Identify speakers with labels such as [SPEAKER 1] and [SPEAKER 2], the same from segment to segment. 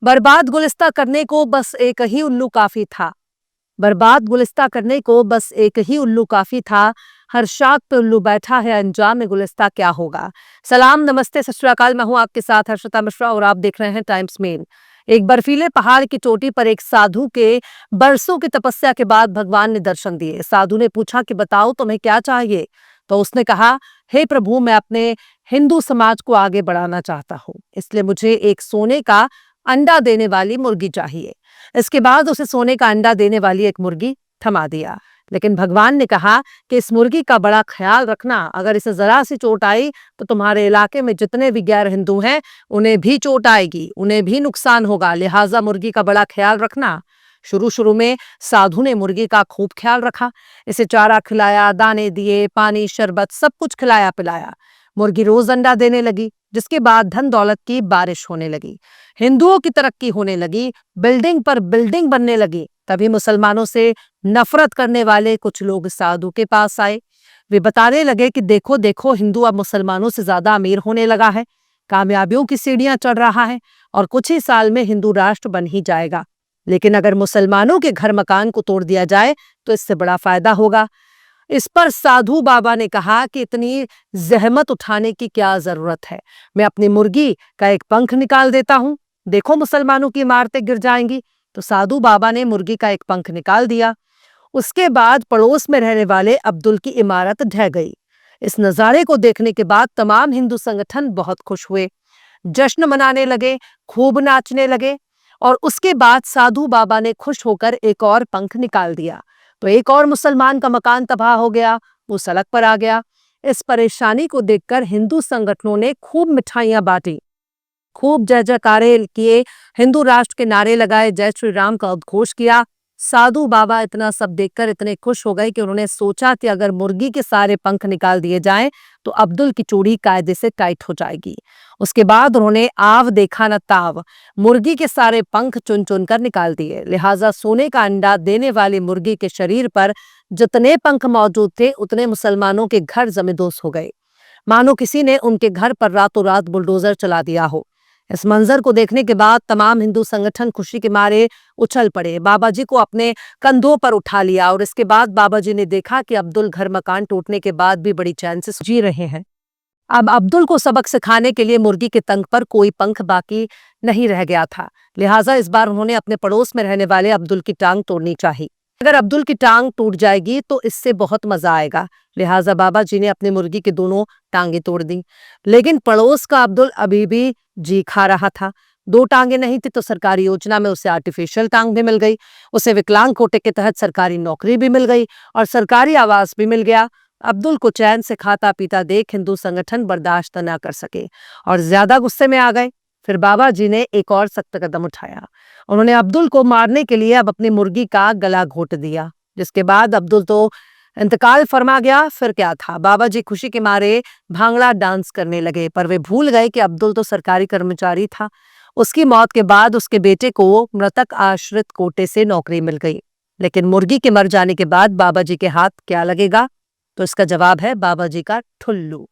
[SPEAKER 1] बर्बाद गुलिस्ता करने को बस एक ही उल्लू काफी था। बर्बाद गुलिस्ता करने को बस एक ही उल्लू काफी था। हर शाख पे उल्लू बैठा है, अंजाम में गुलिस्ता क्या होगा। सलाम, नमस्ते, सत श्री अकाल। मैं हूं आपके साथ हर्षिता मिश्रा और आप देख रहे हैं टाइम्स मेल। एक बर्फीले पहाड़ की चोटी पर एक साधु के बरसों की तपस्या के बाद भगवान ने दर्शन दिए। साधु ने पूछा कि बताओ तुम्हें क्या चाहिए। तो उसने कहा, हे प्रभु, मैं अपने हिंदू समाज को आगे बढ़ाना चाहता हूँ, इसलिए मुझे एक सोने का अंडा देने वाली मुर्गी चाहिए। इसके बाद उसे सोने का अंडा देने वाली एक मुर्गी थमा दिया। लेकिन भगवान ने कहा कि इस मुर्गी का बड़ा ख्याल रखना, अगर इसे जरा सी चोट आई तो तुम्हारे इलाके में जितने भी गैर हिंदू हैं उन्हें भी चोट आएगी, उन्हें भी नुकसान होगा, लिहाजा मुर्गी का बड़ा ख्याल रखना। शुरू शुरू में साधु ने मुर्गी का खूब ख्याल रखा, इसे चारा खिलाया, दाने दिए, पानी, शरबत, सब कुछ खिलाया पिलाया। मुर्गी रोज अंडा देने लगी, जिसके बाद धन दौलत की बारिश होने लगी, हिंदुओं की तरक्की होने लगी, बिल्डिंग पर बिल्डिंग बनने लगी। तभी मुसलमानों से नफरत करने वाले कुछ लोग साधु के पास आए। वे बताने लगे कि देखो देखो, हिंदू अब मुसलमानों से ज्यादा अमीर होने लगा है, कामयाबियों की सीढ़ियां चढ़ रहा है और कुछ ही साल में हिंदू राष्ट्र बन ही जाएगा। लेकिन अगर मुसलमानों के घर मकान को तोड़ दिया जाए तो इससे बड़ा फायदा होगा। इस पर साधु बाबा ने कहा कि इतनी जहमत उठाने की क्या जरूरत है, मैं अपनी मुर्गी का एक पंख निकाल देता हूं, देखो मुसलमानों की इमारतें गिर जाएंगी। तो साधु बाबा ने मुर्गी का एक पंख निकाल दिया। उसके बाद पड़ोस में रहने वाले अब्दुल की इमारत ढह गई। इस नजारे को देखने के बाद तमाम हिंदू संगठन बहुत खुश हुए, जश्न मनाने लगे, खूब नाचने लगे। और उसके बाद साधु बाबा ने खुश होकर एक और पंख निकाल दिया तो एक और मुसलमान का मकान तबाह हो गया, वो सड़क पर आ गया। इस परेशानी को देखकर हिंदू संगठनों ने खूब मिठाइयां बांटी, खूब जय जयकारे किए, हिंदू राष्ट्र के नारे लगाए, जय श्री राम का उद्घोष किया। साधु बाबा इतना सब देखकर इतने खुश हो गए कि उन्होंने सोचा कि अगर मुर्गी के सारे पंख निकाल दिए जाएं तो अब्दुल की चूड़ी कायदे से टाइट हो जाएगी। उसके बाद उन्होंने आव देखा न ताव, मुर्गी के सारे पंख चुन चुन कर निकाल दिए। लिहाजा सोने का अंडा देने वाली मुर्गी के शरीर पर जितने पंख मौजूद थे उतने मुसलमानों के घर जमींदोज हो गए, मानो किसी ने उनके घर पर रातों रात बुलडोजर चला दिया हो। इस मंजर को देखने के बाद तमाम हिंदू संगठन खुशी के मारे उछल पड़े, बाबा जी को अपने कंधों पर उठा लिया। और इसके बाद बाबा जी ने देखा कि अब्दुल घर मकान टूटने के बाद भी बड़ी चैन से जी रहे हैं। अब अब्दुल को सबक सिखाने के लिए मुर्गी के तंग पर कोई पंख बाकी नहीं रह गया था। लिहाजा इस बार उन्होंने अपने पड़ोस में रहने वाले अब्दुल की टांग तोड़नी चाहिए। अगर अब्दुल की टांग टूट जाएगी तो इससे बहुत मजा आएगा। लिहाजा बाबा जी ने अपनी मुर्गी की दोनों टांगे तोड़ दी। लेकिन पड़ोस का अब्दुल अभी भी जी खा रहा था। दो टांगे नहीं थी तो सरकारी योजना में उसे आर्टिफिशियल टांग भी मिल गई, उसे विकलांग कोटे के तहत सरकारी नौकरी भी मिल गई और सरकारी आवास भी मिल गया। अब्दुल को चैन से खाता पीता देख हिंदू संगठन बर्दाश्त न कर सके और ज्यादा गुस्से में आ गए। फिर बाबा जी ने एक और सख्त कदम उठाया, उन्होंने अब्दुल को मारने के लिए अब अपनी मुर्गी का गला घोट दिया, जिसके बाद अब्दुल तो इंतकाल फरमा गया। फिर क्या था, बाबा जी खुशी के मारे भांगड़ा डांस करने लगे, पर वे भूल गए कि अब्दुल तो सरकारी कर्मचारी था। उसकी मौत के बाद उसके बेटे को मृतक आश्रित कोटे से नौकरी मिल गई। लेकिन मुर्गी के मर जाने के बाद बाबा जी के हाथ क्या लगेगा, तो इसका जवाब है बाबा जी का ठुल्लू।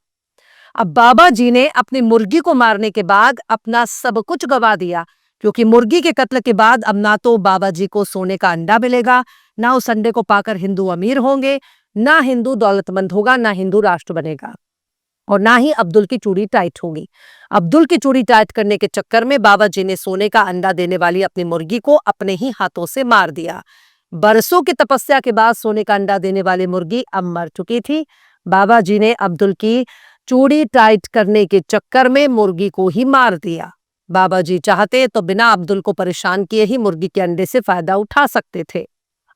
[SPEAKER 1] अब बाबा जी ने अपनी मुर्गी को मारने के बाद अपना सब कुछ गवा दिया, क्योंकि मुर्गी के कत्ल के बाद अब ना तो बाबा जी को सोने का अंडा मिलेगा, ना उस अंडे को पाकर हिंदू अमीर होंगे, ना हिंदू दौलतमंद होगा, ना हिंदू राष्ट्र बनेगा और ना ही अब्दुल की चूड़ी टाइट होगी। अब्दुल की चूड़ी टाइट करने के चक्कर में बाबा जी ने सोने का अंडा देने वाली अपनी मुर्गी को अपने ही हाथों से मार दिया। बरसों की तपस्या के बाद सोने का अंडा देने वाली मुर्गी अब मर चुकी थी। बाबा जी ने अब्दुल की चूड़ी टाइट करने के चक्कर में मुर्गी को ही मार दिया। बाबा जी चाहते तो बिना अब्दुल को परेशान किए ही मुर्गी के अंडे से फायदा उठा सकते थे,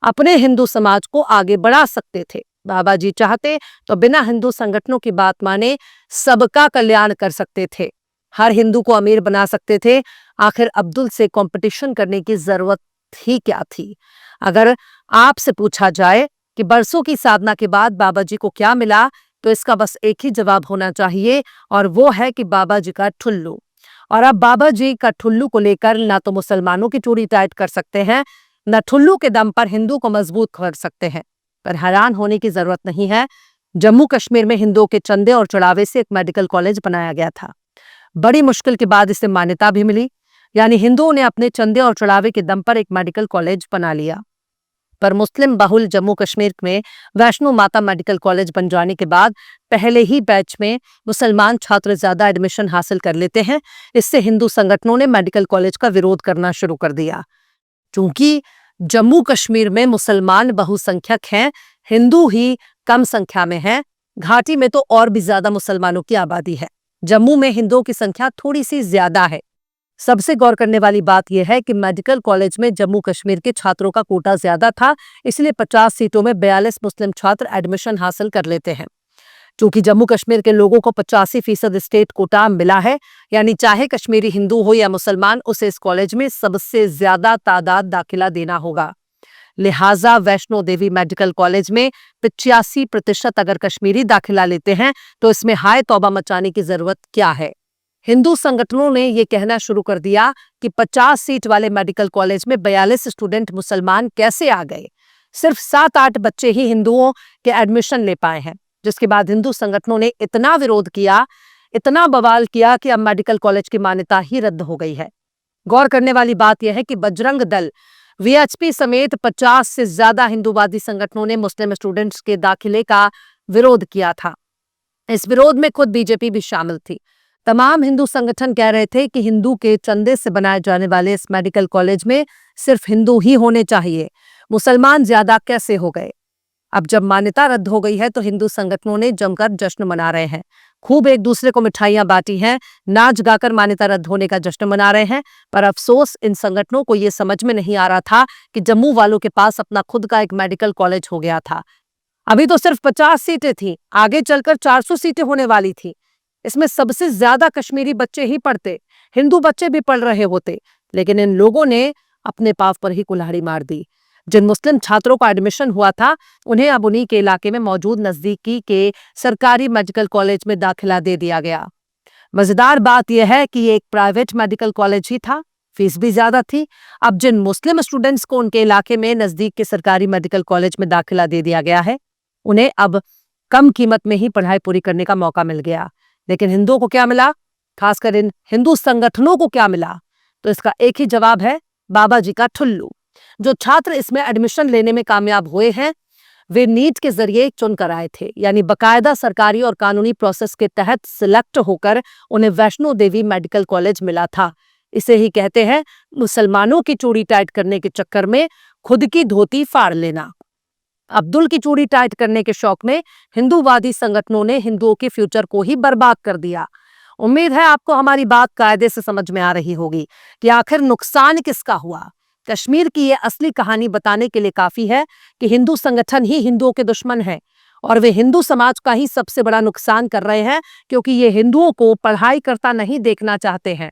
[SPEAKER 1] अपने हिंदू समाज को आगे बढ़ा सकते थे। बाबा जी चाहते तो बिना हिंदू संगठनों की बात माने सबका कल्याण कर सकते थे, हर हिंदू को अमीर बना सकते थे। आखिर अब्दुल से कंपटीशन करने की जरूरत ही क्या थी। अगर आपसे पूछा जाए कि बरसों की साधना के बाद बाबा जी को क्या मिला, तो इसका बस एक ही जवाब होना चाहिए और वो है कि बाबा जी का ठुल्लू। और अब बाबा जी का ठुल्लू को लेकर ना तो मुसलमानों की चूड़ी टाइट कर सकते हैं, न ठुल्लू के दम पर हिंदू को मजबूत कर सकते हैं। पर हैरान होने की जरूरत नहीं है, जम्मू कश्मीर में हिंदुओं के चंदे और चढ़ावे से एक मेडिकल कॉलेज बनाया गया था। बड़ी मुश्किल के बाद इसे मान्यता भी मिली। यानी हिंदुओं ने अपने चंदे और चढ़ावे के दम पर एक मेडिकल कॉलेज बना लिया। पर मुस्लिम बहुल जम्मू कश्मीर में वैष्णो माता मेडिकल कॉलेज बन जाने के बाद पहले ही बैच में मुसलमान छात्र ज्यादा एडमिशन हासिल कर लेते हैं। इससे हिंदू संगठनों ने मेडिकल कॉलेज का विरोध करना शुरू कर दिया। क्योंकि जम्मू कश्मीर में मुसलमान बहुसंख्यक हैं, हिंदू ही कम संख्या में हैं। घाटी में तो और भी ज्यादा मुसलमानों की आबादी है। जम्मू में हिंदुओं की संख्या थोड़ी सी ज्यादा है। सबसे गौर करने वाली बात यह है कि मेडिकल कॉलेज में जम्मू कश्मीर के छात्रों का कोटा ज्यादा था, इसलिए 50 सीटों में 42 मुस्लिम छात्र एडमिशन हासिल कर लेते हैं। चूंकि जम्मू कश्मीर के लोगों को 85% स्टेट कोटा मिला है, यानी चाहे कश्मीरी हिंदू हो या मुसलमान, उसे इस कॉलेज में सबसे ज्यादा तादाद दाखिला देना होगा। लिहाजा वैष्णो देवी मेडिकल कॉलेज में 85% अगर कश्मीरी दाखिला लेते हैं तो इसमें हाय तौबा मचाने की जरूरत क्या है। हिंदू संगठनों ने यह कहना शुरू कर दिया कि 50 सीट वाले मेडिकल कॉलेज में 42 स्टूडेंट मुसलमान कैसे आ गए। सिर्फ 7-8 बच्चे ही हिंदुओं के एडमिशन ले पाए हैं, जिसके बाद हिंदू संगठनों ने इतना विरोध किया, इतना बवाल किया कि अब मेडिकल कॉलेज की मान्यता ही रद्द हो गई है। गौर करने वाली बात यह है कि बजरंग दल, वीएचपी समेत 50 से ज्यादा हिंदूवादी संगठनों ने मुस्लिम स्टूडेंट्स के दाखिले का विरोध किया था। इस विरोध में खुद बीजेपी भी शामिल थी। तमाम हिंदू संगठन कह रहे थे कि हिंदू के चंदे से बनाए जाने वाले इस मेडिकल कॉलेज में सिर्फ हिंदू ही होने चाहिए, मुसलमान ज्यादा कैसे हो गए। अब जब मान्यता रद्द हो गई है तो हिंदू संगठनों ने जमकर जश्न मना रहे हैं, खूब एक दूसरे को मिठाइयां बांटी हैं, नाच गाकर मान्यता रद्द होने का जश्न मना रहे हैं। पर अफसोस इन संगठनों को यह समझ में नहीं आ रहा था कि जम्मू वालों के पास अपना खुद का एक मेडिकल कॉलेज हो गया था। अभी तो सिर्फ 50 सीटें थी, आगे चलकर 400 सीटें होने वाली थी। इसमें सबसे ज्यादा कश्मीरी बच्चे ही पढ़ते, हिंदू बच्चे भी पढ़ रहे होते, लेकिन इन लोगों ने अपने पाव पर ही कुल्हाड़ी मार दी। जिन मुस्लिम छात्रों का एडमिशन हुआ था उन्हें अब उन्हीं के इलाके में मौजूद नजदीकी के सरकारी मेडिकल कॉलेज में दाखिला दे दिया गया। मजेदार बात यह है कि ये एक प्राइवेट मेडिकल कॉलेज ही था, फीस भी ज्यादा थी। अब जिन मुस्लिम स्टूडेंट्स को उनके इलाके में नजदीक के सरकारी मेडिकल कॉलेज में दाखिला दे दिया गया है, उन्हें अब कम कीमत में ही पढ़ाई पूरी करने का मौका मिल गया। लेकिन हिंदुओं को क्या मिला, खासकर इन हिंदू संगठनों को क्या मिला? तो इसका एक ही जवाब है, बाबा जी का ठुल्लू। जो छात्र इसमें एडमिशन लेने में कामयाब हुए हैं वे नीट के जरिए चुनकर आए थे, यानी बकायदा सरकारी और कानूनी प्रोसेस के तहत सिलेक्ट होकर उन्हें वैष्णो देवी मेडिकल कॉलेज मिला था। इसे ही कहते हैं मुसलमानों की चूड़ी टाइट करने के चक्कर में खुद की धोती फाड़ लेना। अब्दुल की चूड़ी टाइट करने के शौक में हिंदूवादी संगठनों ने हिंदुओं के फ्यूचर को ही बर्बाद कर दिया। उम्मीद है आपको हमारी बात कायदे से समझ में आ रही होगी कि आखिर नुकसान किसका हुआ। कश्मीर की यह असली कहानी बताने के लिए काफी है कि हिंदू संगठन ही हिंदुओं के दुश्मन हैं और वे हिंदू समाज का ही सबसे बड़ा नुकसान कर रहे हैं, क्योंकि ये हिंदुओं को पढ़ाई करता नहीं देखना चाहते हैं।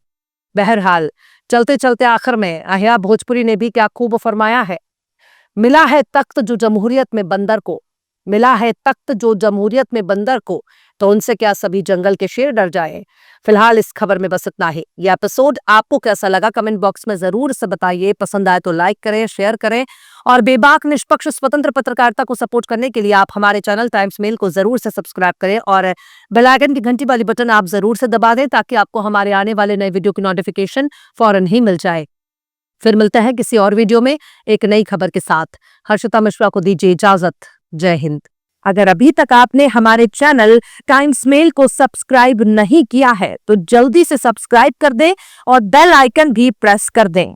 [SPEAKER 1] बहरहाल चलते चलते आखिर में अहिया भोजपुरी ने भी क्या खूब फरमाया है, मिला है तख्त जो जमहूरियत में बंदर को, मिला है तख्त जो जमहूरियत में बंदर को, तो उनसे क्या सभी जंगल के शेर डर जाए। फिलहाल इस खबर में बस इतना ही। यह एपिसोड आपको कैसा लगा कमेंट बॉक्स में जरूर से बताइए। पसंद आए तो लाइक करें, शेयर करें और बेबाक निष्पक्ष स्वतंत्र पत्रकारिता को सपोर्ट करने के लिए आप हमारे चैनल टाइम्स मेल को जरूर से सब्सक्राइब करें और बेल आइकन की घंटी वाली बटन आप जरूर से दबा दें ताकि आपको हमारे आने वाले नए वीडियो की नोटिफिकेशन फौरन ही मिल जाए। फिर मिलते हैं किसी और वीडियो में एक नई खबर के साथ। हर्षिता मिश्रा को दीजिए इजाजत। जय हिंद। अगर अभी तक आपने हमारे चैनल टाइम्स मेल को सब्सक्राइब नहीं किया है तो जल्दी से सब्सक्राइब कर दें और बेल आइकन भी प्रेस कर दें।